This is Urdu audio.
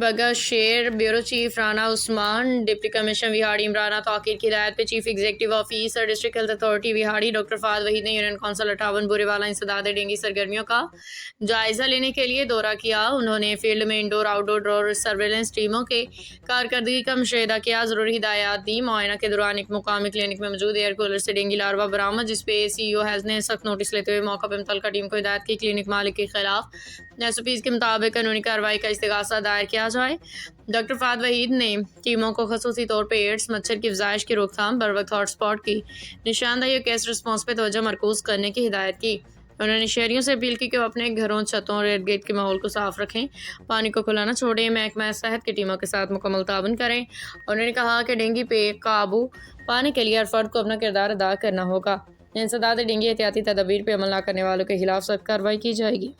بگا شیر، bureau chief Rana Usman, deputy commissioner Vehari Imrana Tauqeer کی ہدایت پہ chief executive officer district health authority Vehari doctor Fahad Waheed نے یونین کونسل 58 بورے والا انسداد ڈینگی سرگرمیوں کا جائزہ لینے کے لیے دورہ کیا۔ انہوں نے فیلڈ میں انڈور آؤٹ ڈور اور سرویلنس ٹیموں کے کارکردگی کا مشاہدہ کیا، ضروری ہدایات دی۔ معائنہ کے دوران ایک مقامی کلینک میں موجود ایئر کولر سے ڈینگی لاروا برآمد، جس پہ سی ای او نے سخت نوٹس لیتے ہوئے موقع پہ متعلقہ ٹیم کو ہدایت کی کلینک مالک کے خلاف ایس او پیز کے مطابق قانونی کارروائی کا استغاثہ دائر کیا جائے۔ ڈاکٹر فہد وحید نے ٹیموں کو خصوصی طور پہ ایڈز مچھر کی افزائش کی روک تھام، بروقت ہاٹ اسپاٹ کی نشاندہی اور کیس رسپانس پہ توجہ مرکوز کرنے کی ہدایت کی۔ انہوں نے شہریوں سے اپیل کی کہ وہ اپنے گھروں، چھتوں اور ارد گرد کے ماحول کو صاف رکھیں، پانی کو کھلا نہ چھوڑیں، محکمہ صحت کی ٹیموں کے ساتھ مکمل تعاون کریں۔ انہوں نے کہا کہ ڈینگی پہ قابو پانے کے لیے ہر فرد کو اپنا کردار ادا کرنا ہوگا۔ انسداد ڈینگی احتیاطی تدابیر پہ عمل نہ کرنے والوں کے خلاف سخت کارروائی کی جائے گی۔